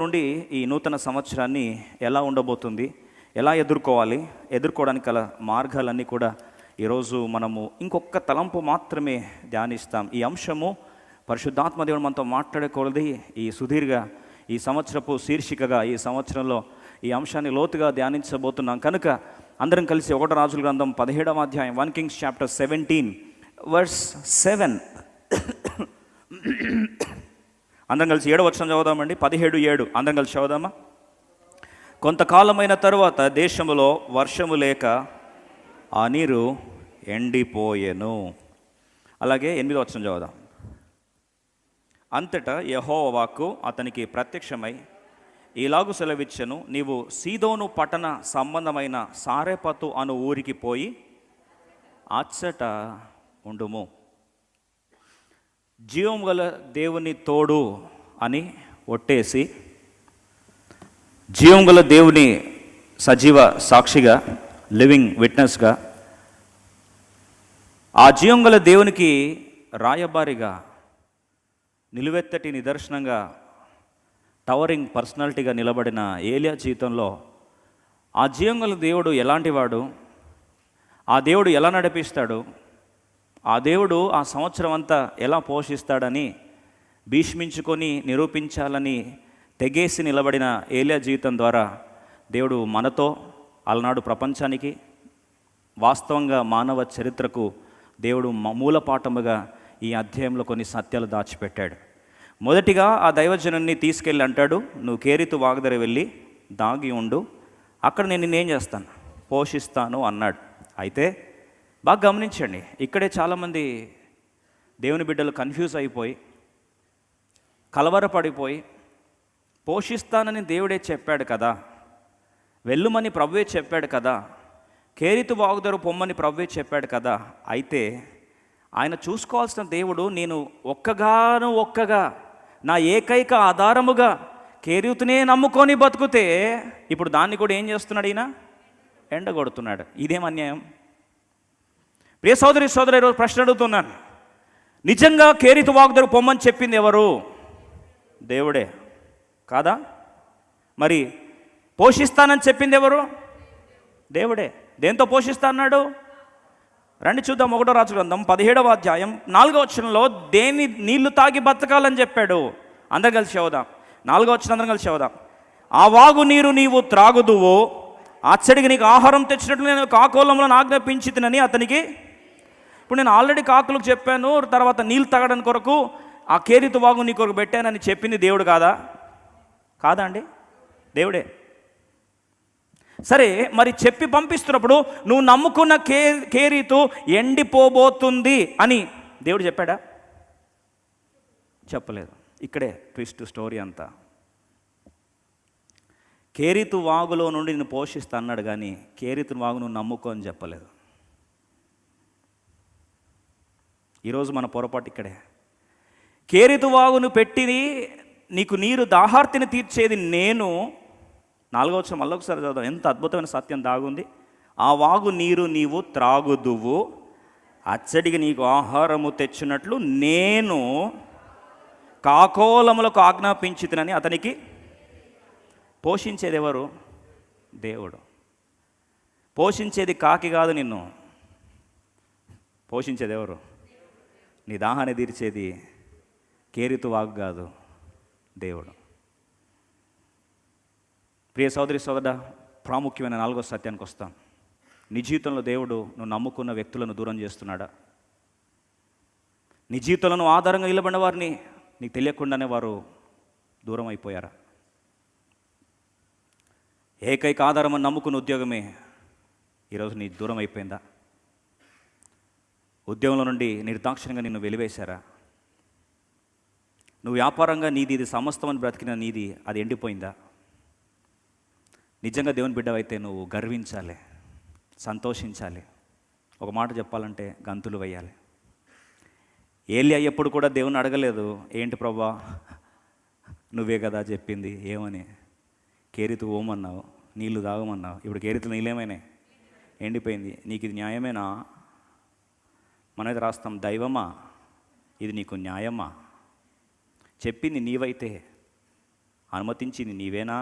నుండి ఈ నూతన సంవత్సరాన్ని ఎలా ఉండబోతుంది, ఎలా ఎదుర్కోవడానికి గల మార్గాలన్నీ కూడా ఈరోజు మనము ఇంకొక తలంపు మాత్రమే ధ్యానిస్తాం. ఈ అంశము పరిశుద్ధాత్మ దేవుడు మనతో మాట్లాడకూడదు. ఈ సంవత్సరపు శీర్షికగా ఈ సంవత్సరంలో ఈ అంశాన్ని లోతుగా ధ్యానించబోతున్నాం కనుక అందరం కలిసి 1 రాజుల గ్రంథం 17వ అధ్యాయం 1 Kings chapter 17 verse 7 అందరం కలిసి 7వ వచనం చదువుదామండి. 17:7 అందరం కలిసి చదువుదామా? కొంతకాలమైన తరువాత దేశములో వర్షము లేక ఆ నీరు ఎండిపోయెను. అలాగే 8వ వచనం చదువుదాం. అంతటా యెహోవా వాక్కు అతనికి ప్రత్యక్షమై ఇలాగు సెలవిచ్చెను, నీవు సీదోను పట్టణ సంబంధమైన సారెపతు అను ఊరికి పోయి అచ్చట ఉండుము. జీవం గల దేవుని తోడు అని ఒట్టేసి జీవం గల దేవుని సజీవ సాక్షిగా, లివింగ్ విట్నెస్గా, ఆ జీవం గల దేవునికి రాయబారిగా, నిలువెత్తటి నిదర్శనంగా, టవరింగ్ పర్సనాలిటీగా నిలబడిన ఏలియా జీవితంలో ఆ జీవం గల దేవుడు ఎలాంటి వాడు, ఆ దేవుడు ఎలా నడిపిస్తాడు, ఆ దేవుడు ఆ సంవత్సరం అంతా ఎలా పోషిస్తాడని భీష్మించుకొని నిరూపించాలని తెగేసి నిలబడిన ఏలియా జీవితం ద్వారా దేవుడు మనతో, అలనాడు ప్రపంచానికి, వాస్తవంగా మానవ చరిత్రకు దేవుడు మూలపాఠముగా ఈ అధ్యాయంలో కొన్ని సత్యాలు దాచిపెట్టాడు. మొదటిగా ఆ దైవజనుని తీసుకెళ్ళి అంటాడు, నువ్వు కేరితు వాగుదర వెళ్ళి దాగి ఉండు, అక్కడ నేను నిన్నేం చేస్తాను, పోషిస్తాను అన్నాడు. అయితే బాగా గమనించండి, ఇక్కడే చాలామంది దేవుని బిడ్డలు కన్ఫ్యూజ్ అయిపోయి, కలవరపడిపోయి, పోషిస్తానని దేవుడే చెప్పాడు కదా, వెళ్ళుమని ప్రభువే చెప్పాడు కదా, కేరితు వాగుదరు పొమ్మని ప్రభువే చెప్పాడు కదా, అయితే ఆయన చూసుకోవాల్సిన దేవుడు నేను ఒక్కగా నా ఏకైక ఆధారముగా కేరితునే నమ్ముకొని బతుకుతే ఇప్పుడు దాన్ని కూడా ఏం చేస్తున్నాడు, ఈయన ఎండగొడుతున్నాడు. ఇదేం అన్యాయం? ప్రియ సోదరి ఈరోజు ప్రశ్న అడుగుతున్నాను, నిజంగా కేరితు వాగుదరు పొమ్మని చెప్పింది ఎవరు? దేవుడే కాదా? మరి పోషిస్తానని చెప్పింది ఎవరు? దేవుడే. దేంతో పోషిస్తా అన్నాడు? రండి చూద్దాం. 1వ రాజుల గ్రంథం 17వ అధ్యాయం 4వ వచనంలో దేని నీళ్లు తాగి బతకాలని చెప్పాడు. అందరం కలిసి చదువుదాం. 4వ వచనం అందరం కలిసి చదువుదాం. ఆ వాగు నీరు నీవు త్రాగుదువు, అచ్చడికి నీకు ఆహారం తెచ్చినట్లు నేను కాకోలంలో ఆజ్ఞాపించితినని అతనికి. ఇప్పుడు నేను ఆల్రెడీ కాకులకు చెప్పాను, తర్వాత నీళ్ళు తాగడానికి కొరకు ఆ కేరితు వాగు నీ కొరకు పెట్టానని చెప్పింది దేవుడు కాదా? కాదా అండి? దేవుడే. సరే, మరి చెప్పి పంపిస్తున్నప్పుడు నువ్వు నమ్ముకున్న కేరీతు ఎండిపోబోతుంది అని దేవుడు చెప్పాడా? చెప్పలేదు. ఇక్కడే ట్విస్ట్ స్టోరీ అంతా. కేరీతు వాగులో నుండి నేను పోషిస్తా అన్నాడు, కానీ కేరీతు వాగు నువ్వు నమ్ముకో అని చెప్పలేదు. ఈరోజు మన పొరపాటు ఇక్కడే. కేరీతు వాగును పెట్టి నీకు నీరు దాహార్తిని తీర్చేది నేను. 4వ వచనం మళ్ళీ ఒకసారి చదువుదాం. ఎంత అద్భుతమైన సత్యం దాగుంది. ఆ వాగు నీరు నీవు త్రాగుదువు, అచ్చడికి నీకు ఆహారము తెచ్చినట్లు నేను కాకోలములకు ఆజ్ఞాపించితినని అతనికి. పోషించేది ఎవరు? దేవుడు. పోషించేది కాకి కాదు, నిన్ను పోషించేది ఎవరు? నీ దాహాన్ని తీర్చేది కేరితు వాగు కాదు, దేవుడు. ప్రియ సోదరుడా, ప్రాముఖ్యమైన 4వ సత్యానికి వస్తాం. నీ జీవితంలో దేవుడు నువ్వు నమ్ముకున్న వ్యక్తులను దూరం చేస్తున్నాడా? నీ జీవితంలో ఆధారంగా నిలబడిన వారిని నీకు తెలియకుండానే వారు దూరం అయిపోయారా? ఏకైక ఆధారం అని నమ్ముకున్న ఉద్యోగమే ఈరోజు నీ దూరం అయిపోయిందా? ఉద్యోగంలో నుండి నిర్దాక్షిణ్యంగా నిన్ను వెలివేశారా? నువ్వు వ్యాపారంగా నీది ఇది సమస్తమని బ్రతికిన నీది అది ఎండిపోయిందా? నిజంగా దేవుని బిడ్డవైతే నువ్వు గర్వించాలి, సంతోషించాలి. ఒక మాట చెప్పాలంటే గంతులు వేయాలి. ఏలియా ఎప్పుడు కూడా దేవుని అడగలేదు, ఏంటి ప్రభా నువ్వే కదా చెప్పింది, ఏమని కేరితు ఓమన్నావు, నీళ్లు తాగమన్నావు, ఇప్పుడు కేరితులు నీళ్ళేమైనాయి, ఎండిపోయింది, నీకు ఇది న్యాయమేనా? మనది రాస్తాం, దైవమా ఇది నీకు న్యాయమా? చెప్పింది నీవైతే అనుమతించింది నీవేనా?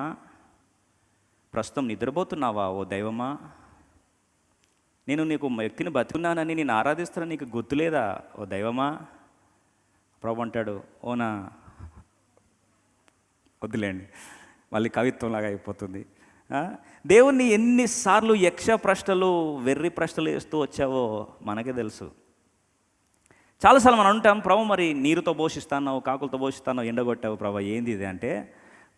ప్రస్తుతం నిద్రపోతున్నావా ఓ దైవమా? నేను నీకు వ్యక్తిని బతుకున్నానని నేను ఆరాధిస్తున్నా, నీకు గుర్తులేదా ఓ దైవమా? ప్రభు అంటాడు, ఓనా, వద్దులేండి, మళ్ళీ కవిత్వంలాగా అయిపోతుంది. దేవుణ్ణి ఎన్నిసార్లు యక్ష ప్రశ్నలు, వెర్రి ప్రశ్నలు వేస్తూ వచ్చావో మనకే తెలుసు. చాలాసార్లు మనం అంటాం, ప్రభు మరి నీరుతో పోషిస్తాను, కాకులతో పోషిస్తాను, ఎండగొట్టావు ప్రభు, ఏంది ఇది అంటే,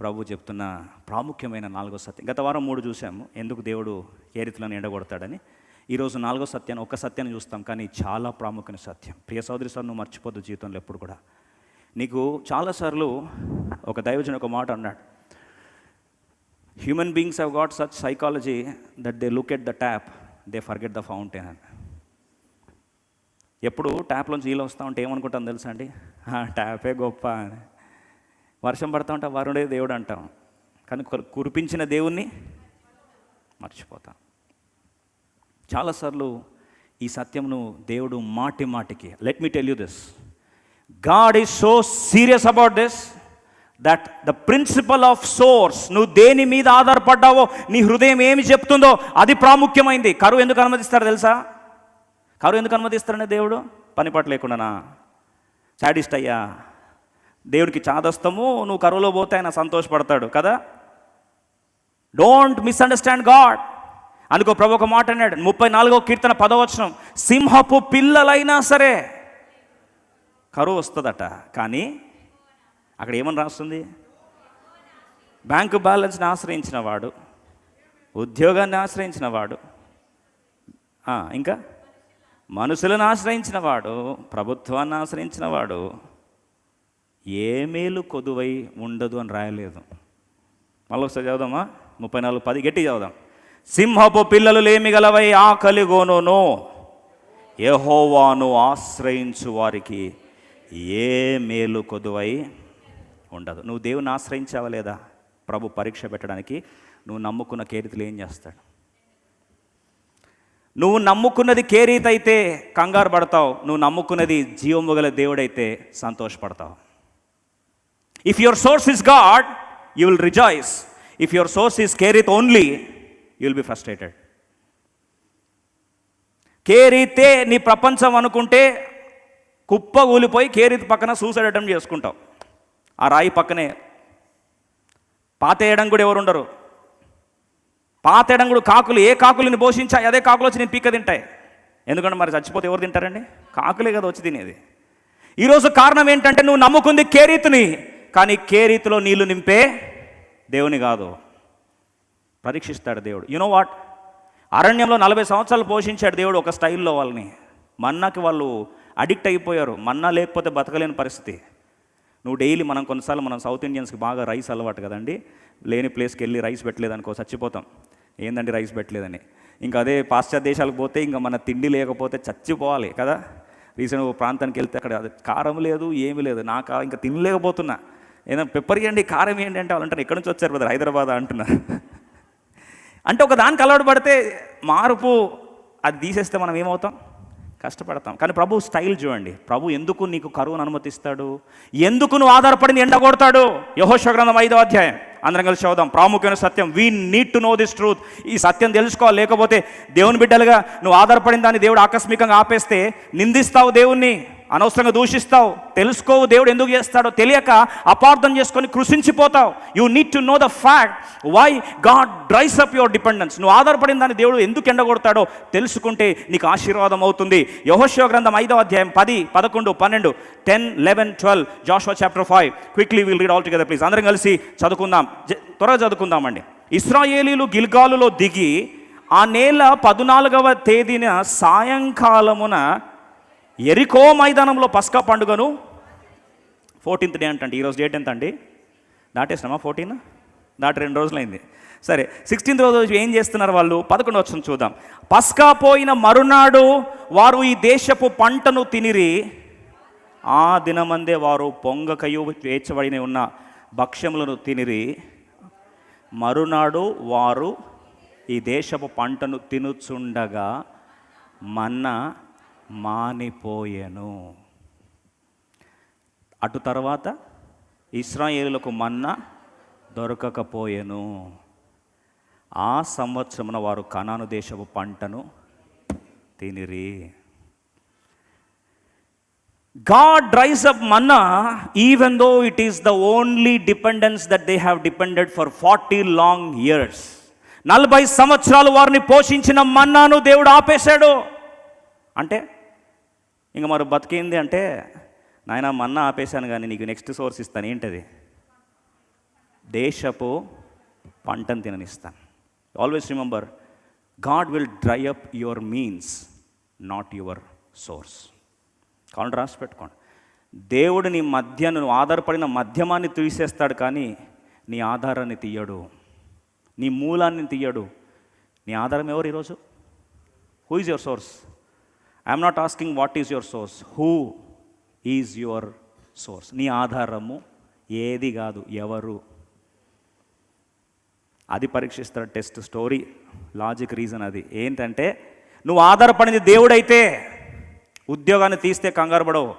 ప్రభు చెప్తున్న ప్రాముఖ్యమైన 4వ సత్యం. గత వారం 3 చూసాము, ఎందుకు దేవుడు ఏ రీతిలో ఎండగొడతాడని. ఈరోజు 4వ సత్యాన్ని, ఒక్క సత్యాన్ని చూస్తాం, కానీ చాలా ప్రాముఖ్యమైన సత్యం. ప్రియ సోదరి సార్, నువ్వు మర్చిపోద్దు జీవితంలో ఎప్పుడు కూడా. నీకు చాలాసార్లు ఒక దైవజనుడు ఒక మాట అన్నాడు, human beings have got such psychology that they look at the tap, they forget the fountain అని. ఎప్పుడు ట్యాప్లోంచి నీళ్ళు వస్తూ ఉంటే ఏమనుకుంటాం తెలుసా అండి, ట్యాపే గొప్ప అని. వర్షం పడతా ఉంటే వరుడే దేవుడు అంటాం, కానీ కురిపించిన దేవుణ్ణి మర్చిపోతాం. చాలాసార్లు ఈ సత్యమును దేవుడు మాటి మాటికి, let me tell you this, God is so serious about this that the principle of source, నువ్వు దేని మీద ఆధారపడ్డావో, నీ హృదయం ఏమి చెప్తుందో అది ప్రాముఖ్యమైంది. కరువు ఎందుకు అనుమతిస్తారో తెలుసా? కరువు ఎందుకు అనుమతిస్తారనే దేవుడు? పని పాట లేకుండానా? సాడిస్ట్ అయ్యా, దేవుడికి చాదస్తము, నువ్వు కరువులో పోతే ఆయన సంతోషపడతాడు కదా. Don't misunderstand God. అందుకో ప్రభు ఒక మాట అన్నాడు, 34వ కీర్తన 10వ వచనం, సింహపు పిల్లలైనా సరే కరువు వస్తుందట, కానీ అక్కడ ఏమని రాస్తుంది? బ్యాంకు బ్యాలెన్స్ని ఆశ్రయించిన వాడు, ఉద్యోగాన్ని ఆశ్రయించిన వాడు, ఇంకా మనుషులను ఆశ్రయించిన వాడు, ప్రభుత్వాన్ని ఆశ్రయించిన వాడు ఏ మేలు కొదువై ఉండదు అని రాయలేదు. మళ్ళీ ఒకసారి చదువుదామా? 34:10 గట్టి చదువుదాం. సింహపు పిల్లలు లేమి గలవై ఆకలిగోనును, యెహోవాను ఆశ్రయించు వారికి ఏ మేలు కొదువై ఉండదు. నువ్వు దేవుని ఆశ్రయించావా లేదా? ప్రభు పరీక్ష పెట్టడానికి. నువ్వు నమ్ముకున్న కేరీతులు ఏం చేస్తాడు? నువ్వు నమ్ముకున్నది కేరీత అయితే కంగారు పడతావు, నువ్వు నమ్ముకున్నది జీవము గల దేవుడైతే సంతోషపడతావు. If your source is God, you will rejoice. If your source is Cherith only, you will be frustrated. కేరీతే నీ ప్రపంచం అనుకుంటే కుప్ప కూలిపోయి కేరీత్ పక్కన సూసైడ్ అటెంప్ట్ చేసుకుంటావు. ఆ రాయి పక్కనే పాతేయడం కూడా ఎవరు ఉండరు. పాతేయడం కూడా కాకులు, ఏ కాకులని పోషించాయి అదే కాకులు వచ్చి నేను పీక్క తింటాయి. ఎందుకంటే మరి చచ్చిపోతే ఎవరు తింటారండి? కాకులే కదా వచ్చి తినేది. ఈరోజు కారణం ఏంటంటే నువ్వు నమ్ముకుంది కేరీతుని, కానీ కేరీతులో నీళ్లు నింపే దేవుని కాదు. పరీక్షిస్తాడు దేవుడు. యునో వాట్, అరణ్యంలో 40 సంవత్సరాలు పోషించాడు దేవుడు ఒక స్టైల్లో వాళ్ళని. మన్నాకి వాళ్ళు అడిక్ట్ అయిపోయారు. మన్నా లేకపోతే బతకలేని పరిస్థితి. నువ్వు డైలీ, కొన్నిసార్లు మనం సౌత్ ఇండియన్స్కి బాగా రైస్ అలవాటు కదండి. లేని ప్లేస్కి వెళ్ళి రైస్ పెట్టలేదనుకో చచ్చిపోతాం. ఏందండి రైస్ పెట్టలేదని. ఇంకా అదే పాశ్చాత్య దేశాలకు పోతే ఇంకా మన తిండి లేకపోతే చచ్చిపోవాలి కదా. రీసెంట్ ఒక ప్రాంతానికి వెళ్తే అక్కడ కారం లేదు, ఏమీ లేదు. నాకు ఇంకా తినలేకపోతున్నా. ఏదైనా పెప్పర్ ఇవ్వండి, కారం ఏంటి అంటే వాళ్ళు అంటారు ఎక్కడి నుంచి వచ్చారు బ్రదర్, హైదరాబాద్ అంటున్నారు. అంటే ఒక దానికి అలవాటు పడితే మార్పు, అది తీసేస్తే మనం ఏమవుతాం? కష్టపడతాం. కానీ ప్రభు స్టైల్ చూడండి. ప్రభు ఎందుకు నీకు కరువును అనుమతిస్తాడు? ఎందుకు నువ్వు ఆధారపడింది ఎండగొడతాడు? యెహోషువ గ్రంథం 5వ అధ్యాయం అందరం కలిసి చదువుదాం. ప్రాముఖ్యమైన సత్యం. We need to know this truth. ఈ సత్యం తెలుసుకోవాలి. లేకపోతే దేవుని బిడ్డలుగా నువ్వు ఆధారపడిన దాన్ని దేవుడు ఆకస్మికంగా ఆపేస్తే నిందిస్తావు, దేవుణ్ణి అనవసరంగా దూషిస్తావు. తెలుసుకోవు దేవుడు ఎందుకు చేస్తాడో, తెలియక అపార్థం చేసుకొని కృషించిపోతావు. You need to know the fact why God dries up your dependence. నువ్వు ఆధారపడిన దాన్ని దేవుడు ఎందుకు ఎండగొడతాడో తెలుసుకుంటే నీకు ఆశీర్వాదం అవుతుంది. యెహోషువ గ్రంథం 5వ అధ్యాయం 10, 11, 12, 10, 11, 12, Jashuva chapter 5. Quickly will read all together please. అందరం కలిసి చదువుకుందాం, త్వరగా చదువుకుందామండి. ఇశ్రాయేలీలు గిల్గాలులో దిగి ఆ నెల 14వ తేదీన సాయంకాలమున ఎరికో మైదానంలో పస్కా పండుగను 14th డే అంటండి. ఈరోజు డేట్ ఎంత అండి? దాటేసినామా 14? దాటి 2 రోజులైంది. సరే, 16th రోజు ఏం చేస్తున్నారు వాళ్ళు? 11వ వచనం చూద్దాం. పస్కా పోయిన మరునాడు వారు ఈ దేశపు పంటను తినిరి. ఆ దినమందే వారు పొంగకయు వేచబడిన ఉన్న భక్ష్యములను తినిరి. మరునాడు వారు ఈ దేశపు పంటను తినుచుండగా మన్నా మానిపోయెను. అటు తర్వాత ఇశ్రాయేలులకు మన్నా దొరకకపోయెను. ఆ సంవత్సరమున వారు కనాను దేశపు పంటను తినిరి. God dries up manna even though it is the only dependence that they have depended for 40 long years. 40 సంవత్సరాలు వారిని పోషించిన మన్నాను దేవుడు ఆపేశాడు. అంటే ఇంక మరి బతికింది అంటే, నాయన మన్నా ఆపేశాను కానీ నీకు నెక్స్ట్ సోర్స్ ఇస్తాను. ఏంటది? దేశపు పంటను తిననిస్తాను. Always remember, God will dry up your means, not your source. కావాలి రాసి పెట్టుకోండి. దేవుడు నీ మధ్య, నువ్వు ఆధారపడిన మధ్యమాన్ని తీసేస్తాడు కానీ నీ ఆధారాన్ని తీయడు, నీ మూలాన్ని తీయడు. నీ ఆధారం ఎవరు ఈరోజు? Who is your source? I'm not asking what is your source, who is your source. నీ ఆధారము ఏది కాదు, ఎవరు. అది పరీక్షిస్తాడు. Test, story, logic, reason. అది ఏంటంటే, నువ్వు ఆధారపడింది దేవుడైతే ఉద్యోగాన్ని తీస్తే కంగారు పడవు,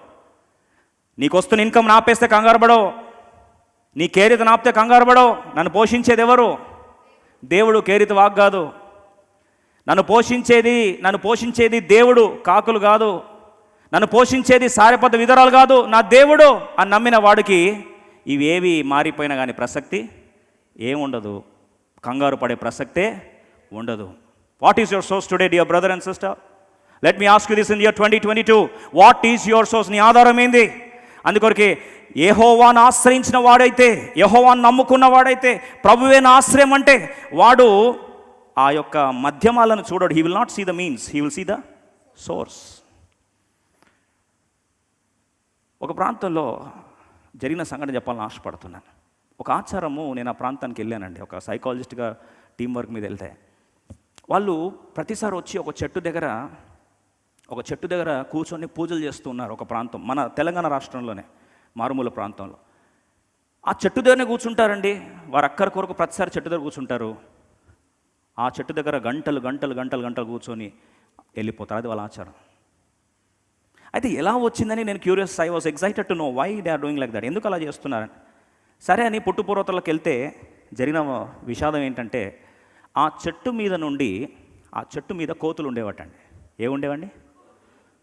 నీకు వస్తున్న ఇన్కమ్ నాపేస్తే కంగారు పడవు, నీ కేరిత నాపితే కంగారు పడవు. నన్ను పోషించేది ఎవరు? దేవుడు. కేరిత వాక్ కాదు. నన్ను పోషించేది దేవుడు, కాకులు కాదు. నన్ను పోషించేది సారెపద్ద విధరాలు కాదు, నా దేవుడు అని నమ్మిన వాడికి ఇవేవి మారిపోయినా కానీ ప్రసక్తి ఏముండదు, కంగారు పడే ప్రసక్తే ఉండదు. What is your source today dear brother and sister? Let me ask you this in year 2022. What is your source? నీ ఆధారం ఏంది? అందుకొరకే యెహోవాను ఆశ్రయించిన వాడైతే, యెహోవాను నమ్ముకున్న వాడైతే, ప్రభువే నా ఆశ్రయం అంటే వాడు ఆ యొక్క మధ్యమాలను చూడడు. He will not see the means, he will see the source. ఒక ప్రాంతంలో జరిగిన సంఘటన చెప్పాలని ఆశపడుతున్నాను. ఒక ఆచారము, నేను ఆ ప్రాంతానికి వెళ్ళానండి, ఒక సైకాలజిస్ట్గా టీం వర్క్ మీద వెళ్తే, వాళ్ళు ప్రతిసారి వచ్చి ఒక చెట్టు దగ్గర కూర్చొని పూజలు చేస్తూ ఉన్నారు. ఒక ప్రాంతం, మన తెలంగాణ రాష్ట్రంలోనే మారుమూల ప్రాంతంలో. ఆ చెట్టు దగ్గరనే కూర్చుంటారండి. వారు అక్కడి కొరకు ప్రతిసారి చెట్టు దగ్గర కూర్చుంటారు. ఆ చెట్టు దగ్గర గంటలు కూర్చొని వెళ్ళిపోతారు. అది వాళ్ళ ఆచారం. అయితే ఎలా వచ్చిందని నేను curious, I was excited to know why they are doing like that. ఎందుకు అలా చేస్తున్నారని. సరే అని పుట్టుపూర్వతలకు వెళ్తే జరిగిన విషాదం ఏంటంటే, ఆ చెట్టు మీద కోతులు ఉండేవటండి. ఏముండేవండి?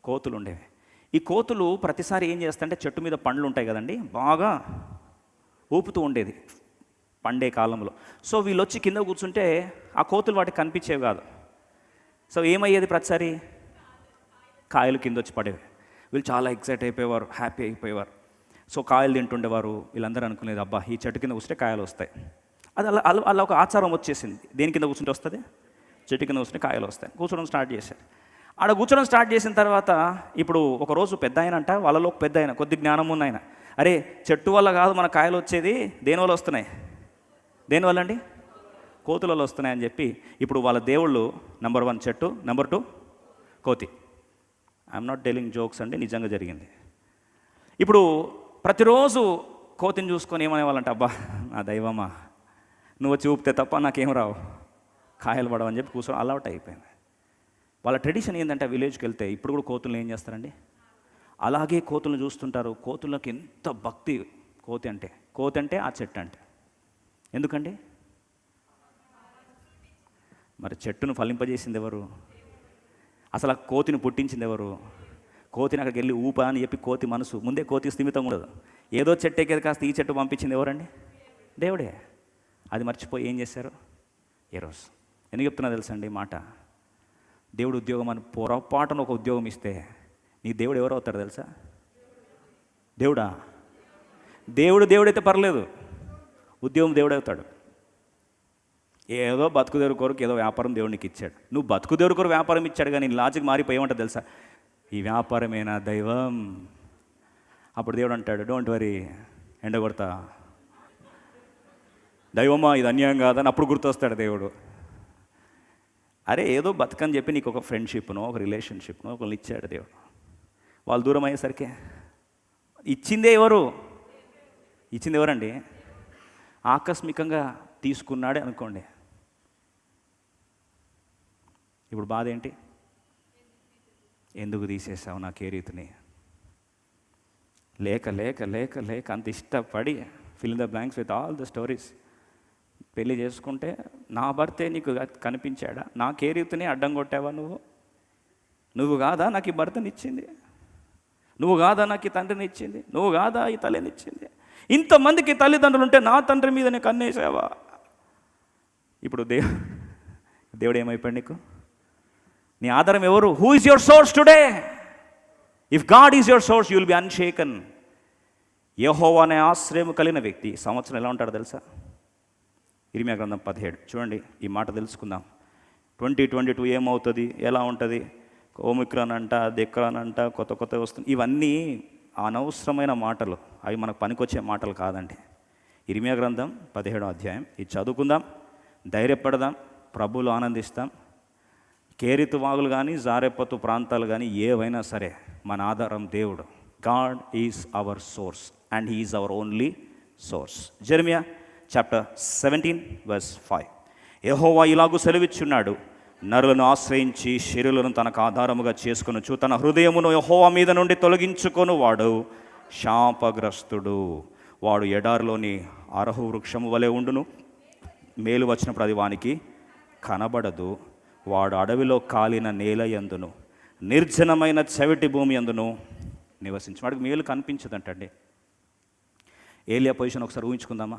కోతులు ఉండేవి. ఈ కోతులు ప్రతిసారి ఏం చేస్తాయంటే, చెట్టు మీద పండ్లు ఉంటాయి కదండి, బాగా ఊపుతూ ఉండేది పండే కాలంలో. సో వీళ్ళు వచ్చి కింద కూర్చుంటే ఆ కోతులు వాటికి కనిపించేవి కాదు. సో ఏమయ్యేది? ప్రతిసారి కాయలు కింద వచ్చి పడేవి. వీళ్ళు చాలా ఎక్సైట్ అయిపోయేవారు, హ్యాపీ అయిపోయేవారు. సో కాయలు తింటుండేవారు. వీళ్ళందరూ అనుకునేది, అబ్బా ఈ చెట్టు కింద కూర్చుంటే కాయలు వస్తాయి. అది అలా ఒక ఆచారం వచ్చేసింది. దేని కింద కూర్చుంటే వస్తుంది? చెట్టు కింద కూర్చుంటే కాయలు వస్తాయి. కూర్చోడం స్టార్ట్ చేశారు. ఆడ కూర్చోడం స్టార్ట్ చేసిన తర్వాత, ఇప్పుడు ఒకరోజు పెద్ద ఆయనంట, వాళ్ళలో ఒక పెద్ద ఆయన, కొద్ది జ్ఞానం ఉన్న ఆయన, అరే చెట్టు వల్ల కాదు మన కాయలు వచ్చేది, దేనివల్ల వస్తున్నాయి? దేనివల్ల అండి? కోతుల వల్ల వస్తున్నాయని చెప్పి, ఇప్పుడు వాళ్ళ దేవుళ్ళు నెంబర్ 1 చెట్టు, నెంబర్ 2 కోతి. ఐఎమ్ నాట్ టెలింగ్ జోక్స్ అండి, నిజంగా జరిగింది. ఇప్పుడు ప్రతిరోజు కోతిని చూసుకొని ఏమనేవాళ్ళంట, అబ్బా నా దైవమా, నువ్వు వచ్చి ఊపితే తప్ప నాకేం రావు, కాయలు పడవని చెప్పి కూర్చొని అలవాటు అయిపోయింది. వాళ్ళ ట్రెడిషన్ ఏంటంటే, విలేజ్కి వెళ్తే ఇప్పుడు కూడా కోతులను ఏం చేస్తారండి, అలాగే కోతులను చూస్తుంటారు. కోతులకు ఎంత భక్తి కోతి అంటే ఆ చెట్టు అంటే. ఎందుకండి? మరి చెట్టును ఫలింపజేసింది ఎవరు? అసలు ఆ కోతిని పుట్టించింది ఎవరు? కోతిని అక్కడికి వెళ్ళి ఊపా అని చెప్పి కోతి మనసు ముందే కోతి స్థిమితం ఉండదు. ఏదో చెట్టు ఎక్కేది కాస్త ఈ చెట్టు పంపించింది ఎవరండి? దేవుడే. అది మర్చిపోయి ఏం చేశారు ఈరోజు? ఎందుకు చెప్తున్నా తెలుసా అండి మాట? దేవుడు ఉద్యోగం అని పొరపాటున ఒక ఉద్యోగం ఇస్తే నీ దేవుడు ఎవరు అవుతాడు తెలుసా? దేవుడా? దేవుడైతే పర్లేదు, ఉద్యోగం దేవుడు అవుతాడు. ఏదో బతుకుదేరు కొరకు ఏదో వ్యాపారం దేవుడికి ఇచ్చాడు. నువ్వు బతుకుదేరు కొరకు వ్యాపారం ఇచ్చాడు, కానీ నీ లాజిక్ మారిపోయేమంటుంది తెలుసా? ఈ వ్యాపారమేనా దైవం? అప్పుడు దేవుడు అంటాడు, డోంట్ వరీ, ఎండగొడతా దైవమా, ఇది అన్యాయం కాదని అప్పుడు గుర్తొస్తాడు దేవుడు. అరే ఏదో బతుకని చెప్పి నీకు ఒక ఫ్రెండ్షిప్నో ఒక రిలేషన్షిప్నో ఒకళ్ళు ఇచ్చాడు దేవుడు. వాళ్ళు దూరం అయ్యేసరికి ఇచ్చింది ఎవరండి? ఆకస్మికంగా తీసుకున్నాడే అనుకోండి. ఇప్పుడు బాధ ఏంటి? ఎందుకు తీసేసావు నా కేరీతిని? లేక అంత ఇష్టపడి fill in the blanks with all the stories. పెళ్లి చేసుకుంటే నా భర్తే నీకు కనిపించాడా? నా కేరీతిని అడ్డం కొట్టావా నువ్వు కాదా నాకు ఈ భర్తనిచ్చింది? నువ్వు కాదా నాకు ఈ తండ్రిని ఇచ్చింది? నువ్వు కాదా ఈ తల్లినిచ్చింది? ఇంతమందికి తల్లిదండ్రులు ఉంటే నా తండ్రి మీద నీకు కన్నేసావా? ఇప్పుడు దేవుడు ఏమైపోయాడు నీకు? నీ ఆధారం ఎవరు? Who is your source today? If God is your source, you will be unshaken. యెహోవా అనే ఆశ్రయం కలిగిన వ్యక్తి సంవత్సరం ఎలా ఉంటాడో తెలుసా? ఇర్మీయా గ్రంథం 17 చూడండి, ఈ మాట తెలుసుకుందాం. 2022 ఏమవుతుంది, ఎలా ఉంటుంది? ఓమిక్రాన్ అంట, దెక్రాన్ అంట, కొత్త వస్తుంది. ఇవన్నీ అనవసరమైన మాటలు, అవి మనకు పనికొచ్చే మాటలు కాదండి. ఇర్మీయా గ్రంథం 17వ అధ్యాయం ఇది చదువుకుందాం, ధైర్యపడదాం, ప్రభువులు ఆనందిస్తాం. కేరితు వాగులు కానీ జారెపత్తు ప్రాంతాలు కానీ ఏవైనా సరే మన ఆధారం దేవుడు. God is our source and he is our only source. జెరమియా chapter 17 verse 5. యెహోవా ఇలాగూ సెలవిచ్చున్నాడు, నరులను ఆశ్రయించి శరీరులను తనకు ఆధారముగా చేసుకొనుచు తన హృదయమును యెహోవా మీద నుండి తొలగించుకొను వాడు శాపగ్రస్తుడు. వాడు ఎడారిలోని అరహు వృక్షము వలె ఉండును, మేలు వచ్చినప్పుడు అది వానికి కనబడదు. వాడు అడవిలో కాలిన నేల యందును నిర్జనమైన చెవిటి భూమి యందును నివసించి వాడికి మేలు కనిపించదంటండి. ఏలియా పొజిషన్ ఒకసారి ఊహించుకుందామా?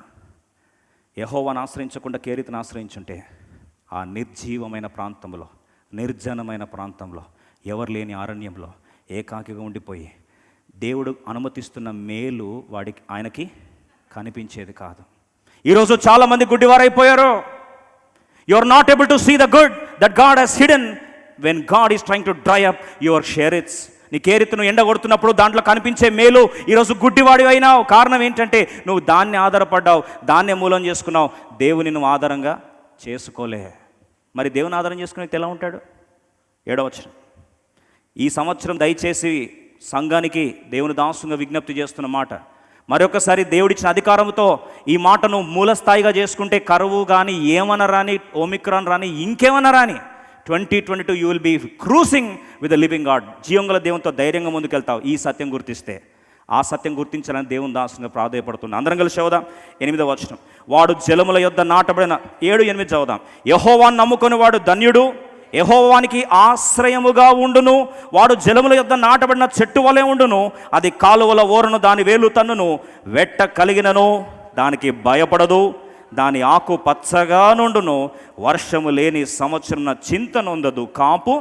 యెహోవాను ఆశ్రయించకుండా కేరీతను ఆశ్రయించుంటే ఆ నిర్జీవమైన ప్రాంతంలో, నిర్జనమైన ప్రాంతంలో, ఎవరు లేని అరణ్యంలో ఏకాకిగా ఉండిపోయి దేవుడు అనుమతిస్తున్న మేలు ఆయనకి కనిపించేది కాదు. ఈరోజు చాలామంది గుడ్డివారైపోయారు. You are not able to see the good that God has hidden when God is trying to dry up your Cheriths. నీ కేరిత్తును ఎండగొడుతున్నప్పుడు దాంట్లో కనిపించే మేలు ఈరోజు గుడ్డివాడి అయినావు. కారణం ఏంటంటే నువ్వు దాన్ని ఆధారపడ్డావు, దాన్నే మూలం చేసుకున్నావు. దేవుని నువ్వు ఆధారంగా చేసుకోలే. మరి దేవుని ఆధారం చేసుకుని ఎలా ఉంటాడు? 7వ వచనం. ఈ సంవత్సరం దయచేసి సంఘానికి దేవుని దాసుగా విజ్ఞప్తి చేస్తున్న మాట, మరొకసారి దేవుడిచ్చిన అధికారంతో ఈ మాటను మూలస్థాయిగా చేసుకుంటే కరువు కానీ ఏమన్నా రాని, ఓమిక్రాన్ రాని, ఇంకేమన్నా రాని, 2022 you will be cruising with the living God. జీవంగల దేవునితో ధైర్యంగా ముందుకెళ్తావు ఈ సత్యం గుర్తిస్తే. ఆ సత్యం గుర్తించాలని దేవుని దాసుగా ప్రాధేయపడుతుంది. అందరం కలిసి చదువుదాం 8వ వచనం. వాడు జలముల యొద్ద నాటబడిన 7, 8 చదువుదాం. యెహోవాను నమ్ముకొని వాడు ధన్యుడు, యెహోవానికి ఆశ్రయముగా ఉండును. వాడు జలముల యొద్ద నాటబడిన చెట్టు వలె ఉండును, అది కాలువల ఓరను దాని వేలు తన్నును, వెట్ట కలిగినను దానికి భయపడదు, దాని ఆకు పచ్చగా నుండును, వర్షము లేని సంవత్సరం చింత నొందదు. కాపు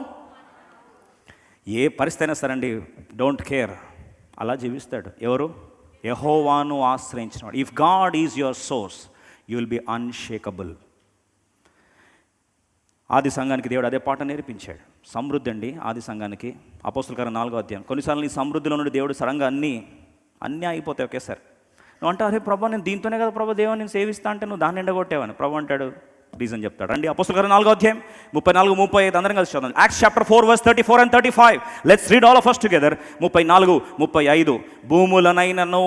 ఏ పరిస్థితి అయినా సరే అండి, డోంట్ కేర్, అలా జీవిస్తాడు. ఎవరు? యెహోవాను ఆశ్రయించినవాడు. If God is your source, you will be unshakable. ఆది సంఘానికి దేవుడు అదే పాట నేర్పించాడు. సమృద్ధి అండి ఆది సంఘానికి. అపోస్తుల కార్యం 4వ అధ్యాయం. కొన్నిసార్లు ఈ సమృద్ధిలో నుండి దేవుడు సడన్గా అన్నీ అయిపోతాయి ఒకేసారి. నువ్వు అంటే అరే ప్రభా, నేను దీంతోనే కదా ప్రభా దేవుని నేను సేవిస్తా అంటే నువ్వు దాన్ని ఎండగొట్టేవని ప్రభు అంటాడు. రీజన్ చెప్తాడు. అండి అపోస్తుల కార్యం 4వ అధ్యాయం 34, 35 అందరం కలిసి చదవండి. Acts chapter 4 verse 34 and 35. Let's read all of us together. 34, 35. భూములనైనను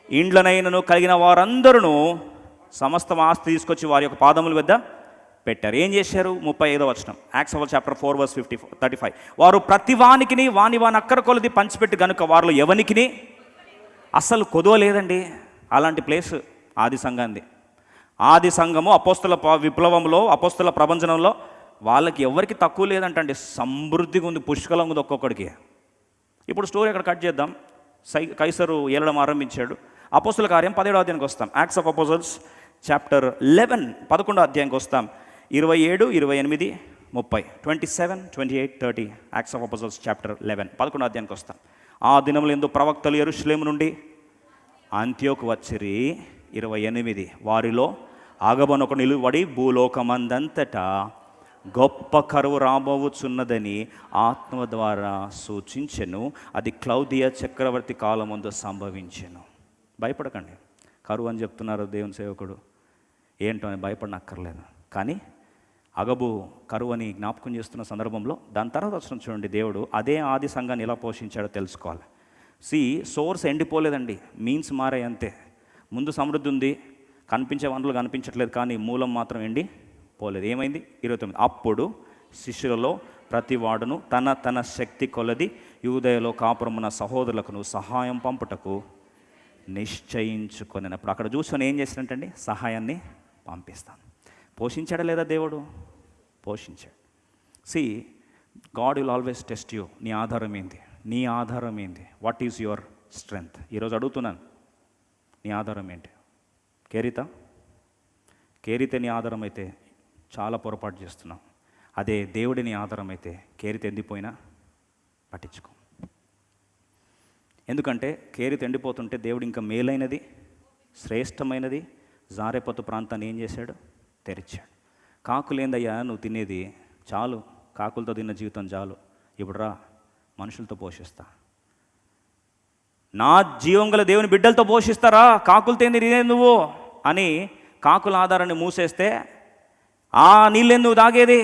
ఇండ్లనైనను కలిగిన వారందరూ సమస్త ఆస్తి తీసుకొచ్చి వారి యొక్క పాదముల వద్ద పెట్టారు. ఏం చేశారు? 35వ వచనం. Acts chapter 4 verse 35. వారు ప్రతి వానికిని వాని అక్కర కొలది పంచిపెట్టి గనుక వారిలో ఎవనికిని అసలు కొదవలేదండి. అలాంటి ప్లేస్ ఆది సంఘాన్ని. ఆది సంఘము అపోస్తుల విప్లవంలో, అపోస్తుల ప్రభంజనంలో వాళ్ళకి ఎవరికి తక్కువ లేదంటండి. సమృద్ధిగా ఉంది, పుష్కలంగా ఉంది ఒక్కొక్కడికి. ఇప్పుడు స్టోరీ అక్కడ కట్ చేద్దాం. కైసరు ఏలడం ఆరంభించాడు. అపోస్తుల కార్యం 17వ అధ్యాయానికి వస్తాం. యాక్ట్స్ ఆఫ్ అపోజిల్స్ చాప్టర్ 11 11వ అధ్యాయానికి వస్తాం. 27, 28, 30, 27, 28, 30. యాక్ట్స్ ఆఫ్ అపోజిల్స్ చాప్టర్ 11 11వ అధ్యాయానికి వస్తాం. ఆ దినములు ఎందు ప్రవక్తలు యెరూషలేము నుండి అంత్యోకు వచ్చిరి. 28 వారిలో ఆగబనొక నిలువడి భూలోకమందంతటా గొప్ప కరువు రాబోచున్నదని ఆత్మ ద్వారా సూచించెను. అది క్లౌదియా చక్రవర్తి కాలమందు సంభవించెను. భయపడకండి, కరువు అని చెప్తున్నారు దేవుని సేవకుడు, ఏంటో అని భయపడనక్కర్లేదు. కానీ అగబు కరువు అని జ్ఞాపకం చేస్తున్న సందర్భంలో దాని తర్వాత వచ్చిన చూడండి, దేవుడు అదే ఆది సంఘాన్ని ఎలా పోషించాడో తెలుసుకోవాలి. సోర్స్ ఎండిపోలేదండి, మీన్స్ మారాయి అంతే. ముందు సమృద్ధి ఉంది, కనిపించే వనరులు కనిపించట్లేదు, కానీ మూలం మాత్రం ఎండి పోలేదు. ఏమైంది? 29. అప్పుడు శిష్యులలో ప్రతి వాడును తన తన శక్తి కొలది యూదయలో కాపురమున్న సహోదరులకు సహాయం పంపుటకు నిశ్చయించుకొనినప్పుడు అక్కడ చూసుకొని ఏం చేసినట్టండి? సహాయాన్ని పంపిస్తాను. పోషించాడా లేదా దేవుడు? పోషించాడు. See, God will always test you. నీ ఆధారం ఏంది? నీ ఆధారం ఏంది? What is your strength? ఈరోజు అడుగుతున్నాను, నీ ఆధారం ఏంటి? కేరితే నీ ఆధారం అయితే చాలా పొరపాటు చేస్తున్నాం. అదే దేవుడి నీ ఆధారం అయితే కేరిత ఎండిపోయినా పట్టించుకో. ఎందుకంటే కేరిత ఎండిపోతుంటే దేవుడు ఇంకా మేలైనది, శ్రేష్టమైనది జారేపతు ప్రాంతాన్ని ఏం చేశాడు? తెరిచాడు. కాకులేందయ్యా నువ్వు తినేది, చాలు, కాకులతో తిన్న జీవితం చాలు, ఇప్పుడు రా మనుషులతో పోషిస్తా. నా జీవం గల దేవుని బిడ్డలతో పోషిస్తారా, కాకులతో ఏంది తినేది నువ్వు అని కాకుల ఆధారాన్ని మూసేస్తే ఆ నీళ్ళెందుకు తాగేది,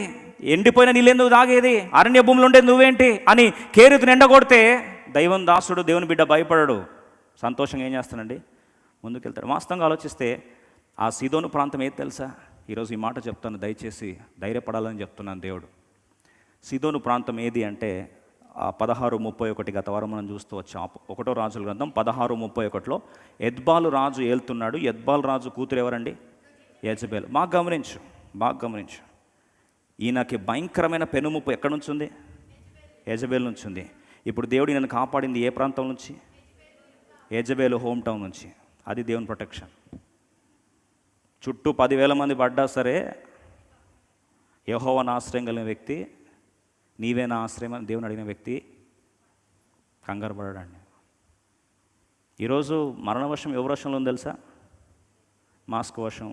ఎండిపోయిన నీళ్ళెందుకు తాగేది, అరణ్య భూములు ఉండేది నువ్వేంటి అని కేరితుని ఎండగొడితే దైవం దాసుడు, దేవుని బిడ్డ భయపడడు, సంతోషంగా ఏం చేస్తానండి? ముందుకెళ్తాడు. వాస్తవంగా ఆలోచిస్తే ఆ సీదోను ప్రాంతం ఏది తెలుసా? ఈరోజు ఈ మాట చెప్తాను, దయచేసి ధైర్యపడాలని చెప్తున్నాను. దేవుడు సీదోను ప్రాంతం ఏది అంటే 16:31 గత వారం మనం చూస్తూ వచ్చాం. 1వ రాజుల గ్రంథం 16:31లో ఎద్బాలు రాజు ఏలుతున్నాడు. ఎద్బాలు రాజు కూతురు ఎవరండి? యెజబెల్. బాగా గమనించు. ఈయనకి భయంకరమైన పెనుముప్పు ఎక్కడి నుంచి ఉంది? యెజబెల్ నుంచి ఉంది. ఇప్పుడు దేవుడు ఈయనను కాపాడింది ఏ ప్రాంతం నుంచి? యెజబెల్ హోమ్ టౌన్ నుంచి. అది దేవుని ప్రొటెక్షన్. చుట్టూ 10,000 మంది పడ్డా సరే యెహోవాను ఆశ్రయం కలిగిన వ్యక్తి, నీవే నా ఆశ్రయం అని దేవుని అడిగిన వ్యక్తి కంగారు పడడండి. ఈరోజు మరణవర్షం ఎవరి వర్షంలో ఉంది తెలుసా? మాస్క్ వర్షం,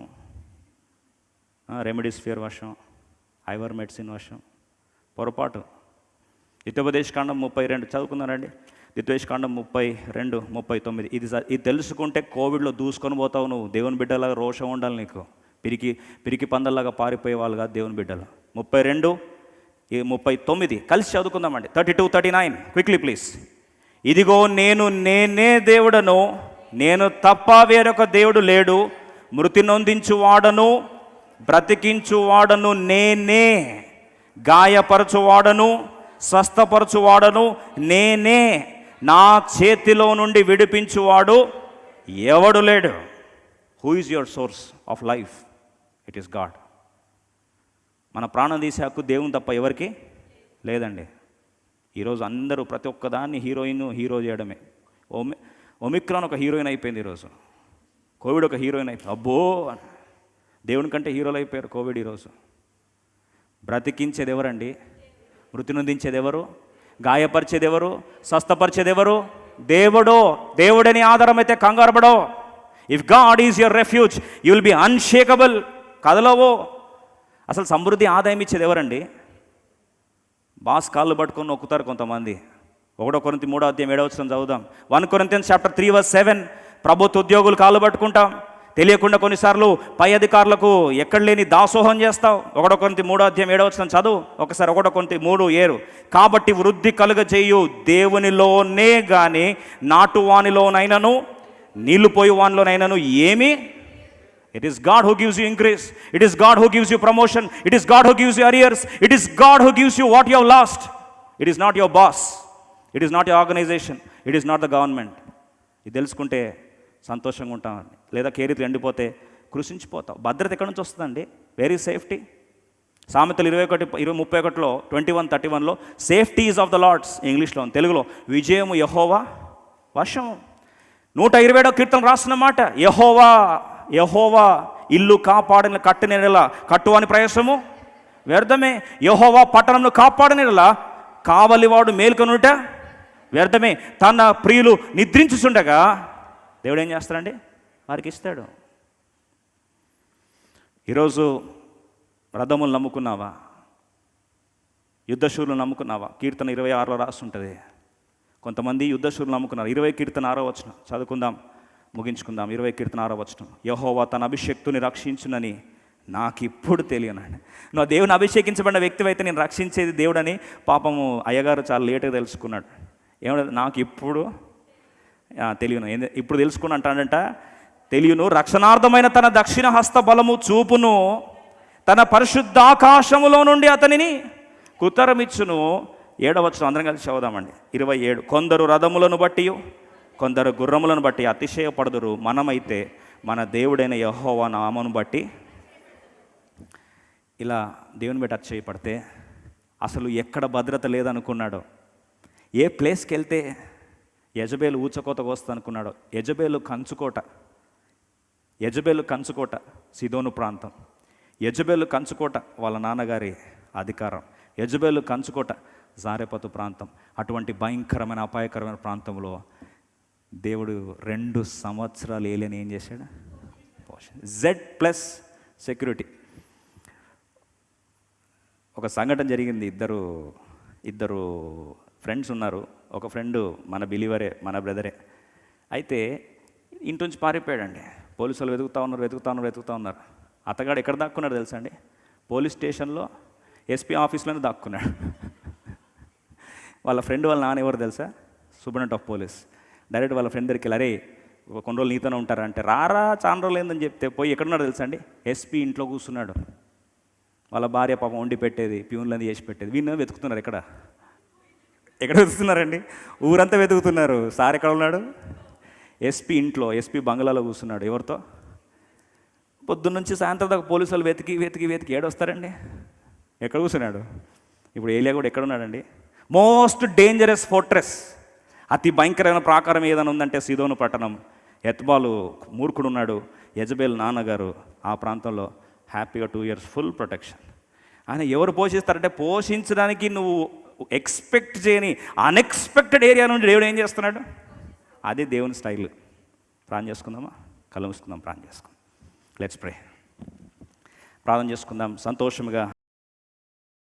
రెమెడీస్ఫియర్ వర్షం, ఐవర్ మెడిసిన్ వర్షం. పొరపాటు. ద్వితీయోపదేశకాండం 32 చదువుకున్నారండి. ద్వితీయోపదేశకాండం 32:39. ఇది తెలుసుకుంటే కోవిడ్లో దూసుకొని పోతావు నువ్వు. దేవుని బిడ్డలాగా రోషం ఉండాలి నీకు. పిరికి పందల్లాగా పారిపోయే వాళ్ళు కాదు దేవుని బిడ్డలు. 32:39 కలిసి చదువుకుందామండి. 32-39 క్విక్లీ ప్లీజ్. ఇదిగో నేనే దేవుడను, నేను తప్ప వేరొక దేవుడు లేడు, మృతి నొందించువాడను బ్రతికించువాడను నేనే, గాయపరచువాడను స్వస్థపరచువాడను నేనే, నా చేతిలో నుండి విడిపించువాడు ఎవడు లేడు. Who is your source of life? It is God. మన ప్రాణం తీసే హక్కు దేవుని తప్ప ఎవరికి లేదండి. ఈరోజు అందరూ ప్రతి ఒక్కదాన్ని హీరో చేయడమే. ఒమిక్రాన్ ఒక హీరోయిన్ అయిపోయింది ఈరోజు. కోవిడ్ ఒక హీరోయిన్ అయిపోయింది. అబ్బో, దేవుని కంటే హీరోలు అయిపోయారు కోవిడ్. ఈరోజు బ్రతికించేది ఎవరండి? మృతి నొందించేది ఎవరు? గాయపరిచేది ఎవరు? స్వస్థపరిచేది ఎవరు? దేవుడో. దేవుడని ఆధారం అయితే కంగారపడో. If God is your refuge you will be unshakable. కదలవో. అసలు సమృద్ధి ఆదాయం ఇచ్చేది ఎవరండి? బాస్ కాళ్ళు పట్టుకొని నొక్కుతారు కొంతమంది. 1 కొరింథీ 3:7 చదువుదాం. 1 Corinthians 3:7 ప్రభుత్వ ఉద్యోగులు కాళ్ళు పట్టుకుంటాం. తెలియకుండా కొన్నిసార్లు పై అధికారులకు ఎక్కడ లేని దాసోహం చేస్తావు. 1 Corinthians 3:7 చదువు ఒకసారి. 1 Corinthians 3:7 కాబట్టి వృద్ధి కలుగజేయు దేవునిలోనే గాని నాటువానిలోనైనను నీళ్లు పోయి వానిలోనైనను ఏమి? It is God who gives you increase. It is God who gives you promotion. It is God who gives you arrears. It is God who gives you what you have lost. It is not your boss. It is not your organization. It is not the government. ఇది తెలుసుకుంటే సంతోషంగా ఉంటామండి. లేదా కేరితులు ఎండిపోతే కృషించిపోతావు. భద్రత ఎక్కడి నుంచి వస్తుందండి? Very safety. సామెతలు 21:31లో 21:31లో safety is of the Lord's. ఇంగ్లీష్లో, తెలుగులో విజయము యెహోవా వశం. 127వ కీర్తన రాసిన మాట, యెహోవా ఇల్లు కాపాడిన కట్టినెడల కట్టువాని ప్రయాసము వ్యర్థమే. యెహోవా పట్టణంను కాపాడినెడల కావలివాడు మేల్కొనుట వ్యర్థమే. తన ప్రియులు నిద్రించుచుండగా దేవుడు ఏం చేస్తాడండి? వారికి ఇస్తాడు. ఈరోజు రథములు నమ్ముకున్నావా? యుద్ధశూరులు నమ్ముకున్నావా? కీర్తన 26లో రాస్తుంటుంది. కొంతమంది యుద్ధశూరులు నమ్ముకున్నారు. 20 కీర్తన 6వ చదువుకుందాం, ముగించుకుందాం. 20 కీర్తన 6వ యెహోవా తన అభిషేక్తుని రక్షించునని నాకిప్పుడు తెలియనండి. నువ్వు దేవుని అభిషేకించబడిన వ్యక్తి అయితే నేను రక్షించేది దేవుడని పాపము అయ్యగారు చాలా లేటుగా తెలుసుకున్నాడు. ఏమన్నా నాకు ఇప్పుడు తెలియను, ఇప్పుడు తెలుసుకుని అంటాడంట. తెలియను రక్షణార్థమైన తన దక్షిణ హస్త బలము చూపును, తన పరిశుద్ధాకాశములో నుండి అతనిని కుతరమిచ్చును. 7వ అందరం కలిసి చదువుదామండి. 27 కొందరు రథములను బట్టి కొందరు గుర్రములను బట్టి అతిశయపడుదురు, మనమైతే మన దేవుడైన యెహోవా నామమును బట్టి ఇలా దేవుని బట్టి టచ్ చేయబడితే అసలు ఎక్కడ భద్రత లేదనుకున్నాడో, ఏ ప్లేస్కి వెళ్తే యెజబేలు ఊచకోతకు వస్తుంది అనుకున్నాడో, యెజబేలు కంచుకోట సిదోను ప్రాంతం, యెజబేలు కంచుకోట వాళ్ళ నాన్నగారి అధికారం, యెజబేలు కంచుకోట జారెపతు ప్రాంతం. అటువంటి భయంకరమైన అపాయకరమైన ప్రాంతంలో దేవుడు 2 సంవత్సరాలు ఏలియని ఏం చేశాడు? Z+ security. ఒక సంఘటన జరిగింది. ఇద్దరు ఫ్రెండ్స్ ఉన్నారు. ఒక ఫ్రెండు మన బిలీవరే, మన బ్రదరే. అయితే ఇంటి నుంచి పారిపోయాడండి. పోలీసులు వెతుకుతా ఉన్నారు. అతగాడు ఎక్కడ దాక్కున్నాడు తెలుసా అండి? పోలీస్ స్టేషన్లో ఎస్పీ ఆఫీస్లోనే దాక్కున్నాడు. వాళ్ళ ఫ్రెండ్ వాళ్ళ నాన్న ఎవరు తెలుసా? Superintendent of police. డైరెక్ట్ వాళ్ళ ఫ్రెండ్ దగ్గరికి వెళ్ళి, అరే కొన్ని రోజులు నీతోనే ఉంటారంటే, రారా చాలా రోజులు ఏందని చెప్తే పోయి ఎక్కడున్నాడు తెలుసా అండి? ఎస్పీ ఇంట్లో కూర్చున్నాడు. వాళ్ళ భార్య పాపం వండి పెట్టేది, ప్యూన్లని చేసి పెట్టేది. వీళ్ళు వెతుకుతున్నారు. ఎక్కడ వెతుకుతున్నారండి? ఊరంతా వెతుకుతున్నారు. సార్ ఎక్కడ ఉన్నాడు? ఎస్పీ ఇంట్లో, ఎస్పీ బంగ్లాలో కూర్చున్నాడు. ఎవరితో? పొద్దున్నుంచి సాయంత్రం దాకా పోలీసులు వెతికి ఏడొస్తారండి. ఎక్కడ కూర్చున్నాడు? ఇప్పుడు ఏలియా కూడా ఎక్కడున్నాడండి? మోస్ట్ డేంజరస్ ఫోర్ట్రెస్, అతి భయంకరమైన ప్రాకారం ఏదైనా ఉందంటే సీదోను పట్టణం. ఎత్బాలు మూర్ఖుడు ఉన్నాడు, యెజబేల్ నాన్నగారు. ఆ ప్రాంతంలో హ్యాపీగా 2 years ఫుల్ ప్రొటెక్షన్. ఆయన ఎవరు పోషిస్తారంటే, పోషించడానికి నువ్వు ఎక్స్పెక్ట్ చేయని అన్ఎక్స్పెక్టెడ్ ఏరియా నుండి దేవుడు ఏం చేస్తున్నాడు? అదే దేవుని స్టైల్. ప్రార్థన చేసుకుందామా? కళ్ళు మూసుకుందాం, ప్రార్థన చేసుకుందాం. Let's pray. ప్రార్థన చేసుకుందాం. సంతోషంగా